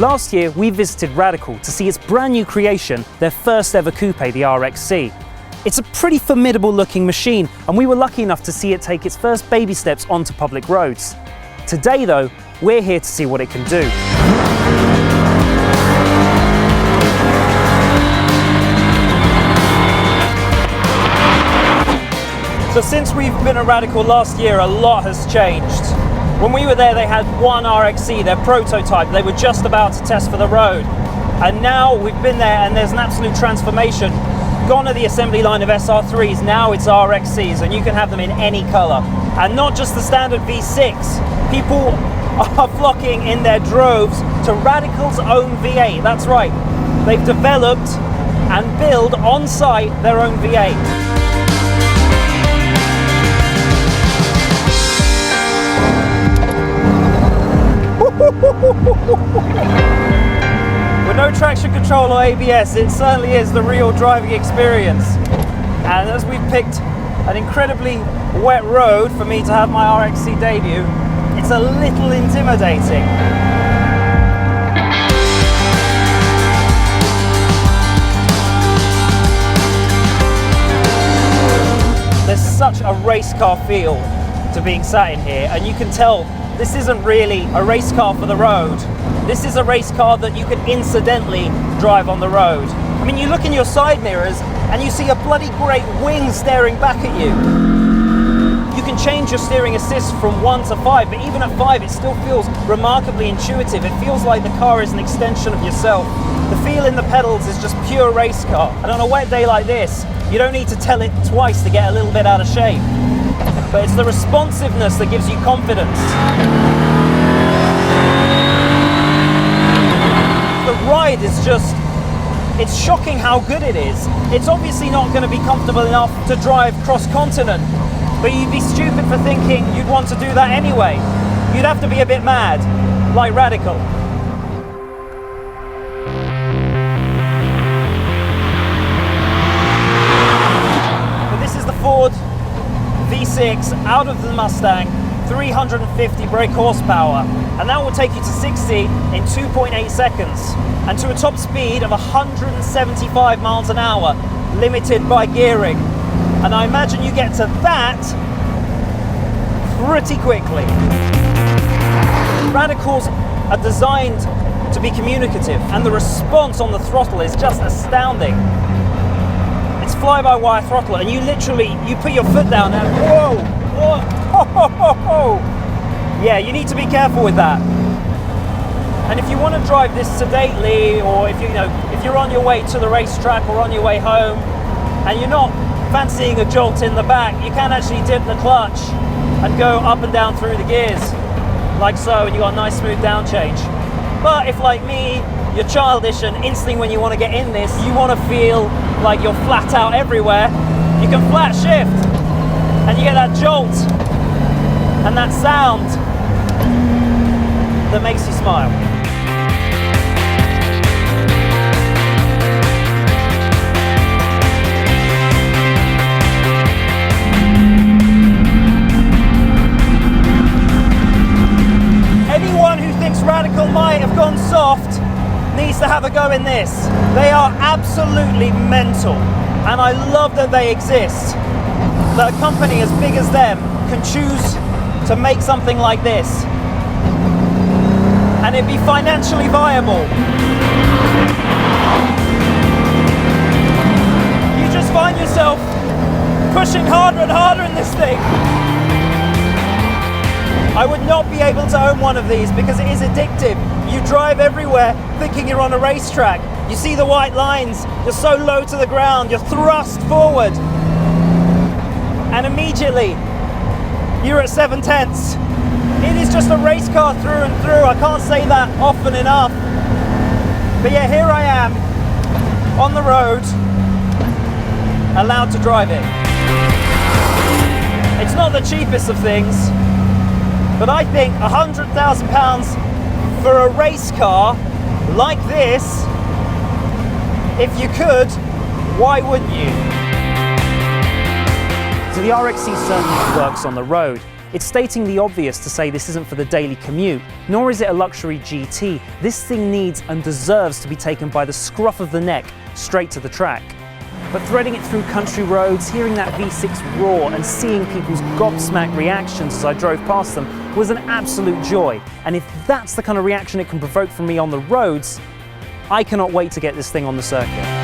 Last year, we visited Radical to see its brand new creation, their first ever coupe, the RXC. It's a pretty formidable looking machine, and we were lucky enough to see it take its first baby steps onto public roads. Today though, we're here to see what it can do. So since we've been at Radical last year, a lot has changed. When we were there, they had one RXC, their prototype. They were just about to test for the road. And now we've been there and there's an absolute transformation. Gone are the assembly line of SR3s, now it's RXCs, and you can have them in any color. And not just the standard V6. People are flocking in their droves to Radical's own V8. That's right. They've developed and built on site their own V8. With no traction control or ABS, it certainly is the real driving experience. And as we've picked an incredibly wet road for me to have my RXC debut, it's a little intimidating. There's such a race car feel to being sat in here, and you can tell this isn't really a race car for the road. This is a race car that you can incidentally drive on the road. I mean, you look in your side mirrors and you see a bloody great wing staring back at you. You can change your steering assist from 1 to 5, but even at 5 it still feels remarkably intuitive. It feels like the car is an extension of yourself. The feel in the pedals is just pure race car. And on a wet day like this, you don't need to tell it twice to get a little bit out of shape. But it's the responsiveness that gives you confidence. The ride is just, it's shocking how good it is. It's obviously not going to be comfortable enough to drive cross-continent, but you'd be stupid for thinking you'd want to do that anyway. You'd have to be a bit mad, like Radical. But this is the Ford V6 out of the Mustang, 350 brake horsepower, and that will take you to 60 in 2.8 seconds and to a top speed of 175 miles an hour, limited by gearing. And I imagine you get to that pretty quickly. Radicals are designed to be communicative, and the response on the throttle is just astounding. It's fly-by-wire throttle, and you put your foot down and whoa, whoa, ho, ho, ho, ho. Yeah, you need to be careful with that. And if you want to drive this sedately, or if you're on your way to the racetrack or on your way home, and you're not fancying a jolt in the back, you can actually dip the clutch and go up and down through the gears, like so, and you got a nice smooth down change. But if, like me, you're childish and instantly when you want to get in this, you want to feel like you're flat out everywhere, you can flat shift and you get that jolt and that sound that makes you smile. Anyone who thinks Radical might have gone soft needs to have a go in this. They are absolutely mental, and I love that they exist. That a company as big as them can choose to make something like this and it be financially viable. You just find yourself pushing harder and harder in this thing. I would not be able to own one of these because it is addictive. You drive everywhere thinking you're on a racetrack. You see the white lines, you're so low to the ground, you're thrust forward. And immediately, you're at 7/10. It is just a race car through and through. I can't say that often enough. But yeah, here I am, on the road, allowed to drive it. It's not the cheapest of things, but I think £100,000 for a race car like this, if you could, why wouldn't you? So the RXC certainly works on the road, It's stating the obvious to say this isn't for the daily commute, nor is it a luxury GT. This thing needs and deserves to be taken by the scruff of the neck straight to the track. But threading it through country roads, hearing that V6 roar and seeing people's gobsmacked reactions as I drove past them was an absolute joy. And if that's the kind of reaction it can provoke from me on the roads, I cannot wait to get this thing on the circuit.